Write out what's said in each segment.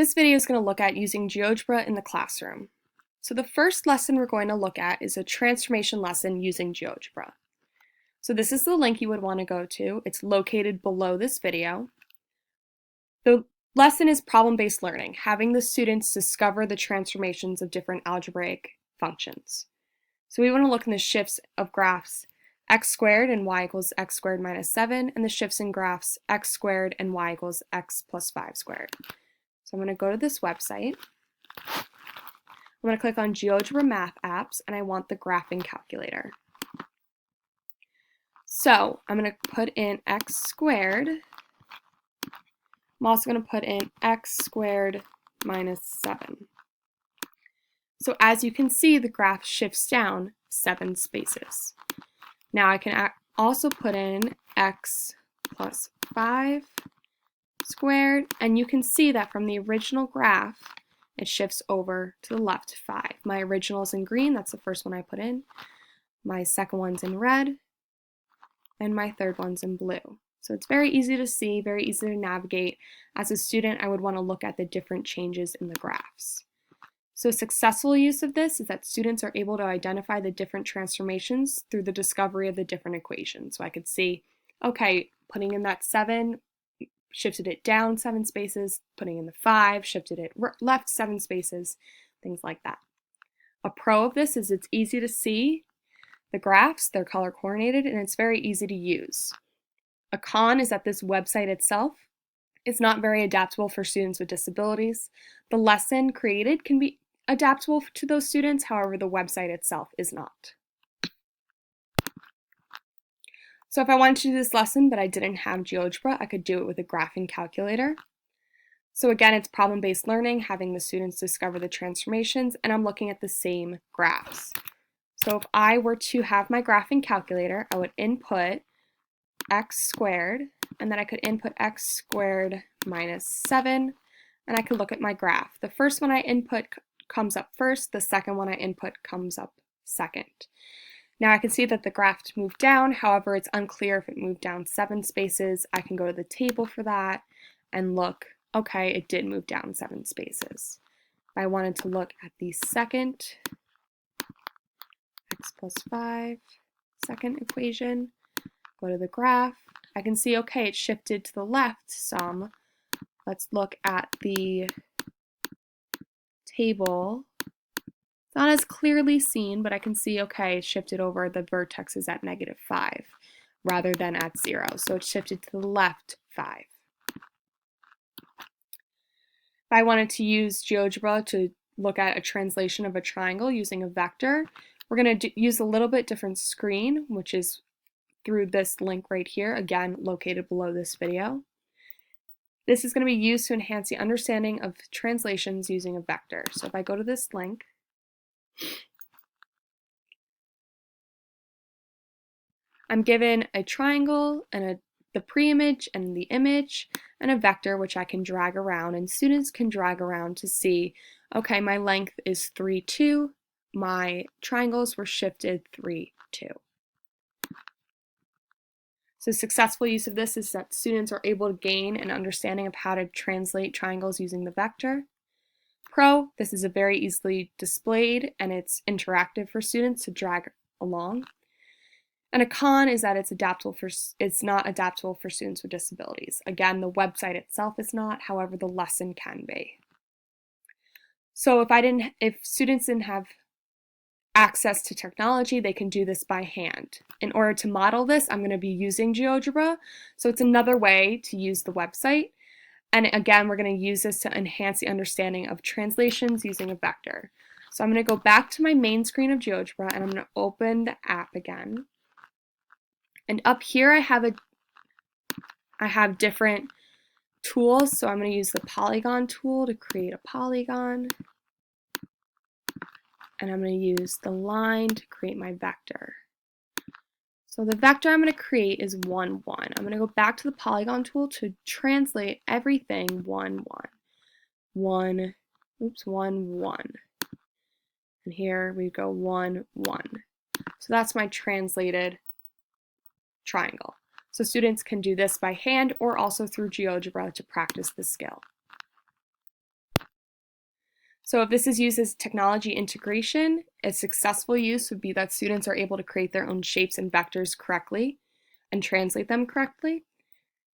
This video is going to look at using GeoGebra in the classroom. So the first lesson we're going to look at is a transformation lesson using GeoGebra. So this is the link you would want to go to. It's located below this video. The lesson is problem-based learning, having the students discover the transformations of different algebraic functions. So we want to look in the shifts of graphs x squared and y equals x squared minus 7, and the shifts in graphs x squared and y equals x plus 5 squared. So I'm going to go to this website. I'm going to click on GeoGebra Math Apps, and I want the graphing calculator. So I'm going to put in x squared. I'm also going to put in x squared minus 7. So as you can see, the graph shifts down 7 spaces. Now I can also put in x plus 5 squared, and you can see that from the original graph, it shifts over to the left 5. My original is in green, that's the first one I put in. My second one's in red, and my third one's in blue. So it's very easy to see, very easy to navigate. As a student, I would want to look at the different changes in the graphs. So a successful use of this is that students are able to identify the different transformations through the discovery of the different equations. So I could see, okay, putting in that 7, shifted it down 7 spaces, putting in the 5, shifted it left 7 spaces, things like that. A pro of this is it's easy to see the graphs, they're color coordinated, and it's very easy to use. A con is that this website itself is not very adaptable for students with disabilities. The lesson created can be adaptable to those students, however, the website itself is not. So if I wanted to do this lesson but I didn't have GeoGebra, I could do it with a graphing calculator. So again, it's problem-based learning, having the students discover the transformations, and I'm looking at the same graphs. So if I were to have my graphing calculator, I would input x squared, and then I could input x squared minus 7, and I could look at my graph. The first one I input comes up first, the second one I input comes up second. Now I can see that the graph moved down, however it's unclear if it moved down 7 spaces. I can go to the table for that and look, okay, it did move down 7 spaces. If I wanted to look at the second x plus 5 second equation, go to the graph, I can see, okay, it shifted to the left some. Let's look at the table. It's not as clearly seen, but I can see, okay, it shifted over, the vertex is at -5 rather than at 0, so it shifted to the left 5. If I wanted to use GeoGebra to look at a translation of a triangle using a vector, we're going to use a little bit different screen, which is through this link right here, again, located below this video. This is going to be used to enhance the understanding of translations using a vector. So if I go to this link, I'm given a triangle and the pre-image and the image and a vector which I can drag around, and students can drag around to see, okay, my length is 3, 2, my triangles were shifted 3, 2. So successful use of this is that students are able to gain an understanding of how to translate triangles using the vector. Pro, this is a very easily displayed and it's interactive for students to drag along. And a con is that it's not adaptable for students with disabilities. Again, the website itself is not, however, the lesson can be. So if students didn't have access to technology, they can do this by hand. In order to model this, I'm going to be using GeoGebra, so it's another way to use the website. And again, we're going to use this to enhance the understanding of translations using a vector. So I'm going to go back to my main screen of GeoGebra, and I'm going to open the app again. And up here I have different tools, so I'm going to use the polygon tool to create a polygon. And I'm going to use the line to create my vector. So the vector I'm going to create is 1, 1. I'm going to go back to the polygon tool to translate everything 1, 1. 1, 1. And here we go 1, 1. So that's my translated triangle. So students can do this by hand or also through GeoGebra to practice the skill. So if this is used as technology integration, a successful use would be that students are able to create their own shapes and vectors correctly and translate them correctly.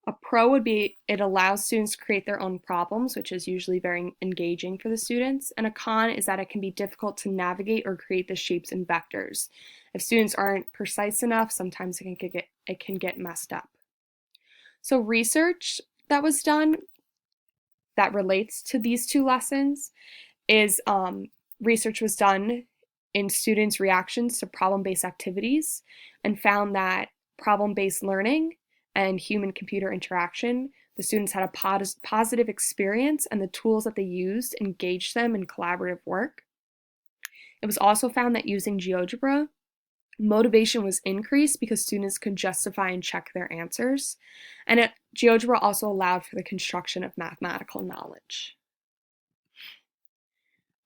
A pro would be it allows students to create their own problems, which is usually very engaging for the students. And a con is that it can be difficult to navigate or create the shapes and vectors. If students aren't precise enough, sometimes it can get messed up. So research that was done that relates to these two lessons is research was done in students' reactions to problem-based activities and found that problem-based learning and human-computer interaction, the students had a positive experience and the tools that they used engaged them in collaborative work. It was also found that using GeoGebra, motivation was increased because students could justify and check their answers. And GeoGebra also allowed for the construction of mathematical knowledge.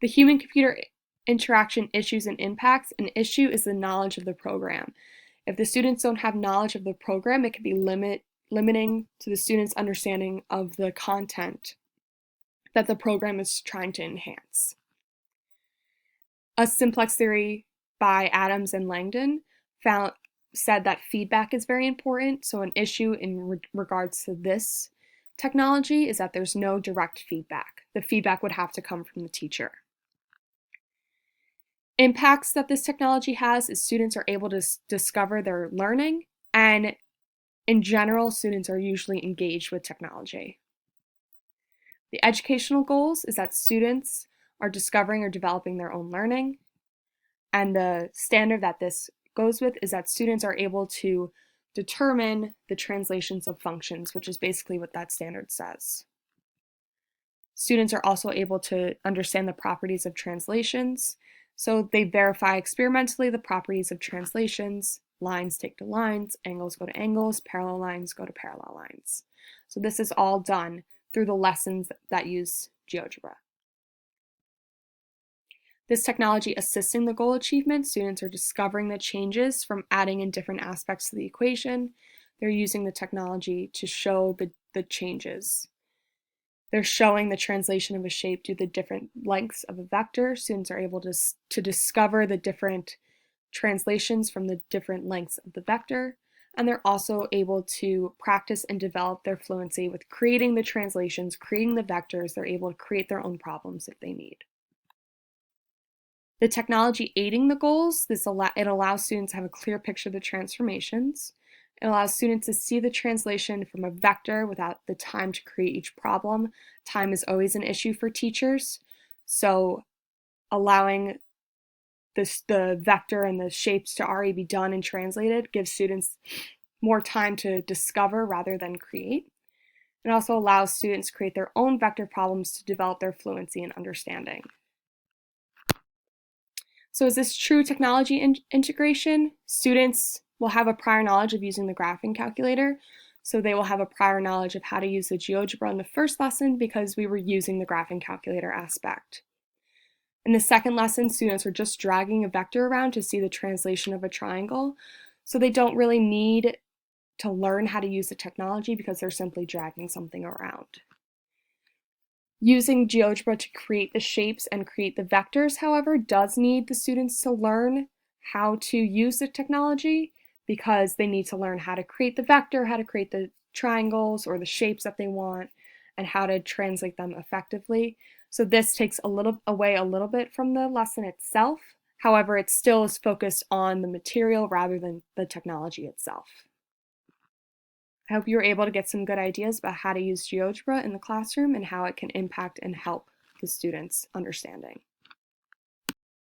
The human-computer interaction issues and impacts. An issue is the knowledge of the program. If the students don't have knowledge of the program, it can be limiting to the students' understanding of the content that the program is trying to enhance. A simplex theory by Adams and Langdon said that feedback is very important. So an issue in regards to this technology is that there's no direct feedback. The feedback would have to come from the teacher. Impacts that this technology has is students are able to discover their learning, and in general, students are usually engaged with technology. The educational goals is that students are discovering or developing their own learning, and the standard that this goes with is that students are able to determine the translations of functions, which is basically what that standard says. Students are also able to understand the properties of translations. So they verify experimentally the properties of translations. Lines take to lines, angles go to angles, parallel lines go to parallel lines. So this is all done through the lessons that use GeoGebra. This technology assists in the goal achievement. Students are discovering the changes from adding in different aspects to the equation. They're using the technology to show the changes. They're showing the translation of a shape due to the different lengths of a vector. Students are able to discover the different translations from the different lengths of the vector. And they're also able to practice and develop their fluency with creating the translations, creating the vectors. They're able to create their own problems if they need. The technology aiding the goals, it allows students to have a clear picture of the transformations. It allows students to see the translation from a vector without the time to create each problem. Time is always an issue for teachers, so allowing the vector and the shapes to already be done and translated gives students more time to discover rather than create. It also allows students to create their own vector problems to develop their fluency and understanding. So is this true technology integration? Students will have a prior knowledge of using the graphing calculator. So they will have a prior knowledge of how to use the GeoGebra in the first lesson because we were using the graphing calculator aspect. In the second lesson, students are just dragging a vector around to see the translation of a triangle. So they don't really need to learn how to use the technology because they're simply dragging something around. Using GeoGebra to create the shapes and create the vectors, however, does need the students to learn how to use the technology because they need to learn how to create the vector, how to create the triangles or the shapes that they want, and how to translate them effectively. So this takes away a little bit from the lesson itself. However, it still is focused on the material rather than the technology itself. I hope you were able to get some good ideas about how to use GeoGebra in the classroom and how it can impact and help the students' understanding.